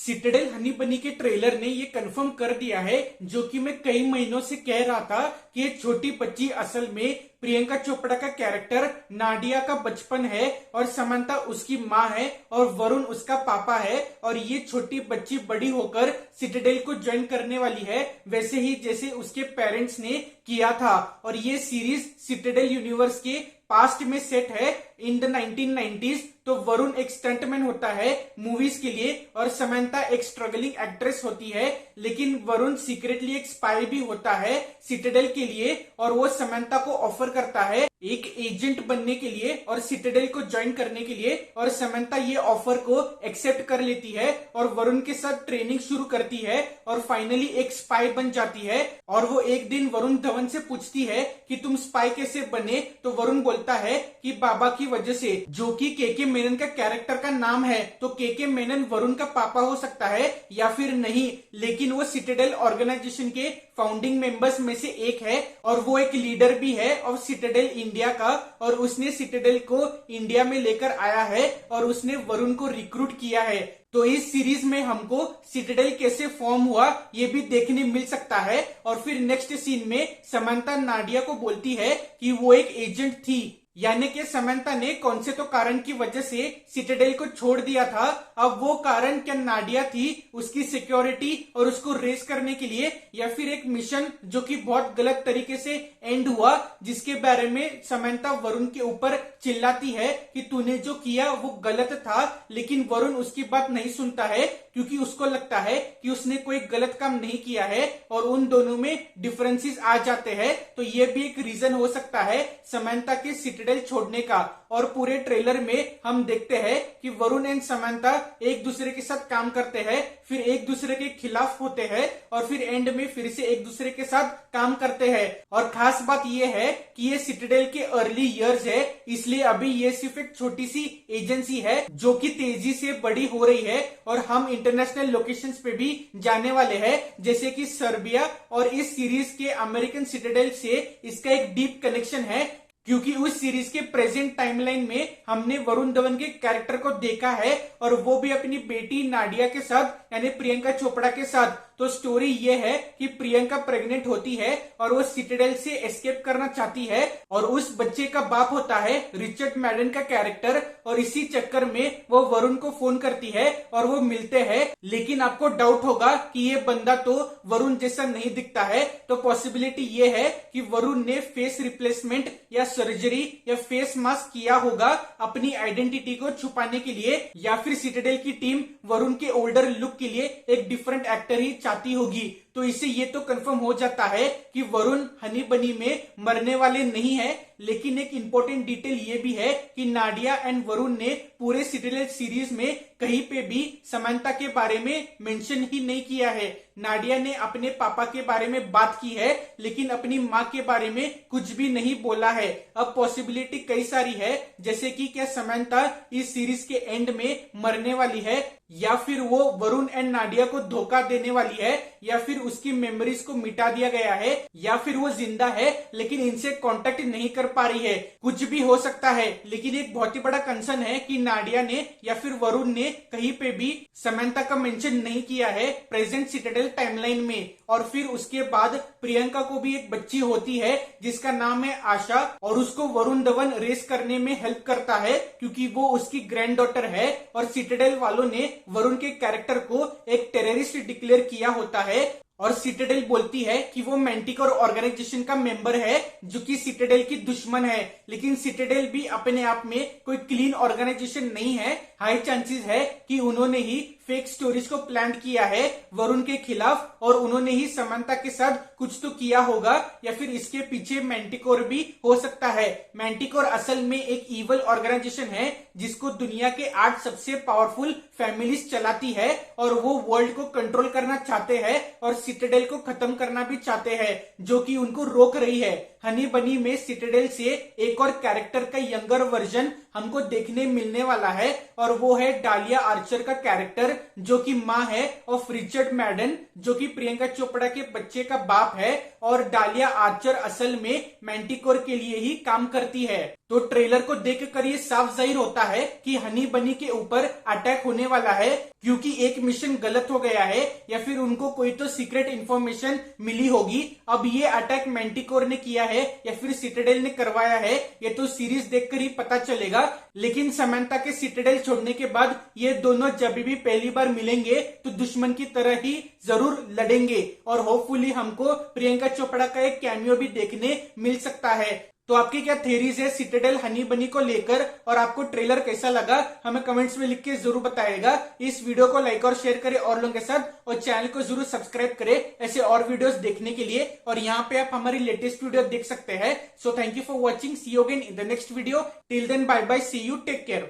Citadel Honey बनी के trailer ने ये कंफर्म कर दिया है, जो कि मैं कई महीनों से कह रहा था कि ये छोटी बच्ची असल में प्रियंका चोपड़ा का कैरेक्टर नाडिया का बचपन है और समंता उसकी माँ है और वरुण उसका पापा है। और ये छोटी बच्ची बड़ी होकर सिटाडेल को ज्वाइन करने वाली है, वैसे ही जैसे उसके पेरेंट्स ने किया था। और ये सीरीज सिटाडेल यूनिवर्स के पास्ट में सेट है इन द 1990s। तो वरुण एक स्टंटमैन होता है मूवीज के लिए और समंता एक स्ट्रगलिंग एक्ट्रेस होती है, लेकिन वरुण सीक्रेटली एक स्पाई भी होता है सिटाडेल के लिए और वो समंता को ऑफर करता है एक एजेंट बनने के लिए और सिटाडेल को ज्वाइन करने के लिए। और समंता ये ऑफर को एक्सेप्ट कर लेती है और वरुण के साथ ट्रेनिंग शुरू करती है और फाइनली एक स्पाई बन जाती है। और वो एक दिन वरुण धवन से पूछती है कि तुम स्पाई कैसे बने, तो वरुण बोलता है कि बाबा की वजह से, जो कि के मेनन का कैरेक्टर का नाम है। तो के मेनन वरुण का पापा हो सकता है या फिर नहीं, लेकिन वो सिटाडेल ऑर्गेनाइजेशन के फाउंडिंग मेंबर्स में से एक है और वो एक लीडर भी है ऑफ सिटाडेल इंडिया का। और उसने सिटाडेल को इंडिया में लेकर आया है और उसने वरुण को रिक्रूट किया है। तो इस सीरीज में हमको सिटाडेल कैसे फॉर्म हुआ ये भी देखने मिल सकता है। और फिर नेक्स्ट सीन में समंता नाडिया को बोलती है कि वो एक एजेंट थी, यानी कि समंता ने कौन से तो कारण की वजह से सिटाडेल को छोड़ दिया था। अब वो कारण क्या नाडिया थी उसकी सिक्योरिटी और उसको रेस करने के लिए, या फिर एक मिशन जो कि बहुत गलत तरीके से एंड हुआ, जिसके बारे में समंता वरुण के ऊपर चिल्लाती है कि तूने जो किया वो गलत था। लेकिन वरुण उसकी बात नहीं सुनता है क्योंकि उसको लगता है कि उसने कोई गलत काम नहीं किया है और उन दोनों में डिफरेंसेस आ जाते हैं। तो ये भी एक रीजन हो सकता है समंता के सिटाडेल छोड़ने का। और पूरे ट्रेलर में हम देखते हैं कि वरुण एंड समंता एक दूसरे के साथ काम करते हैं, फिर एक दूसरे के खिलाफ होते हैं और फिर एंड में फिर से एक दूसरे के साथ काम करते हैं। और खास बात यह है कि ये सिटाडेल के अर्ली इयर्स है, इसलिए अभी ये सिर्फ एक छोटी सी एजेंसी है जो कि तेजी से बड़ी हो रही है। और हम इंटरनेशनल लोकेशंस पे भी जाने वाले हैं, जैसे कि सर्बिया। और इस सीरीज के अमेरिकन सिटाडेल से इसका एक डीप कनेक्शन है, क्योंकि उस सीरीज के प्रेजेंट टाइमलाइन में हमने वरुण धवन के कैरेक्टर को देखा है और वो भी अपनी बेटी नाडिया के साथ यानी प्रियंका चोपड़ा के साथ। तो स्टोरी ये है कि प्रियंका प्रेग्नेंट होती है और वो सिटाडेल से एस्केप करना चाहती है और उस बच्चे का बाप होता है रिचर्ड मैडन का कैरेक्टर। और इसी चक्कर में वो वरुण को फोन करती है और वो मिलते हैं। लेकिन आपको डाउट होगा कि ये बंदा तो वरुण जैसा नहीं दिखता है, तो पॉसिबिलिटी ये है कि वरुण ने फेस रिप्लेसमेंट या सर्जरी या फेस मास्क किया होगा अपनी आइडेंटिटी को छुपाने के लिए, या फिर सिटाडेल की टीम वरुण के ओल्डर लुक के लिए एक डिफरेंट एक्टर ही चाहती होगी। तो इससे ये तो कंफर्म हो जाता है कि वरुण हनी बनी में मरने वाले नहीं है। लेकिन एक इंपॉर्टेंट डिटेल ये भी है कि नाडिया एंड वरुण ने पूरे सिटाडेल सीरीज में कहीं पे भी समंता के बारे में मेंशन ही नहीं किया है। नाडिया ने अपने पापा के बारे में बात की है, लेकिन अपनी माँ के बारे में कुछ भी नहीं बोला है। अब पॉसिबिलिटी कई सारी है, जैसे कि क्या समंता इस सीरीज के एंड में मरने वाली है, या फिर वो वरुण एंड नाडिया को धोखा देने वाली है, या फिर उसकी मेमोरीज को मिटा दिया गया है, या फिर वो जिंदा है लेकिन इनसे कांटेक्ट नहीं कर पा रही है। कुछ भी हो सकता है, लेकिन एक बहुत ही बड़ा कंसर्न है कि नाडिया ने या फिर वरुण ने कहीं पे भी समंता का मेंशन नहीं किया है प्रेजेंट सिटाडेल टाइमलाइन में। और फिर उसके बाद प्रियंका को भी एक बच्ची होती है जिसका नाम है आशा, और उसको वरुण धवन रेस करने में हेल्प करता है क्योंकि वो उसकी ग्रैंड डॉटर है। और सिटाडेल वालों ने वरुण के कैरेक्टर को एक टेररिस्ट डिक्लेयर किया होता है और सिटाडेल बोलती है कि वो मैंटिकोर ऑर्गेनाइजेशन का मेंबर है जो कि सिटाडेल की दुश्मन है। लेकिन सिटाडेल भी अपने आप में कोई क्लीन ऑर्गेनाइजेशन नहीं है। हाई चांसेस है कि उन्होंने ही फेक स्टोरीज को प्लान किया है वरुण के खिलाफ और उन्होंने ही समंता के साथ कुछ तो किया होगा, या फिर इसके पीछे मैंटिकोर भी हो सकता है। मैंटिकोर असल में एक इवल ऑर्गेनाइजेशन है जिसको दुनिया के 8 सबसे पावरफुल फैमिलीज चलाती है और वो वर्ल्ड को कंट्रोल करना चाहते हैं और सिटाडेल को खत्म करना भी चाहते हैं, जो कि उनको रोक रही है। हनी बनी में सिटाडेल से एक और कैरेक्टर का यंगर वर्जन हमको देखने मिलने वाला है और वो है डालिया आर्चर का कैरेक्टर जो कि माँ है ऑफ रिचर्ड मैडन जो कि प्रियंका चोपड़ा के बच्चे का बाप है। और डालिया आर्चर असल में मैंटिकोर के लिए ही काम करती है। तो ट्रेलर को देखकर ये साफ जाहिर होता है कि हनी बनी के ऊपर अटैक होने वाला है क्योंकि एक मिशन गलत हो गया है या फिर उनको कोई तो सीक्रेट इंफॉर्मेशन मिली होगी। अब ये अटैक मैंटिकोर ने किया है या फिर सिटाडेल ने करवाया है ये तो सीरीज देखकर ही पता चलेगा। लेकिन समंता के सिटाडेल छोड़ने के बाद ये दोनों जब भी पहली बार मिलेंगे तो दुश्मन की तरह ही जरूर लड़ेंगे और होपफुली हमको प्रियंका चोपड़ा का एक कैमियो भी देखने मिल सकता है। तो आपकी क्या थेरीज है सिटाडेल हनी बनी को लेकर और आपको ट्रेलर कैसा लगा हमें कमेंट्स में लिख के जरूर बताइएगा। इस वीडियो को लाइक और शेयर करें और लोगों के साथ और चैनल को जरूर सब्सक्राइब करें ऐसे और वीडियोस देखने के लिए। और यहाँ पे आप हमारी लेटेस्ट वीडियो देख सकते हैं। So thank you for watching, see you again in the next video, till then bye bye, see you, take care.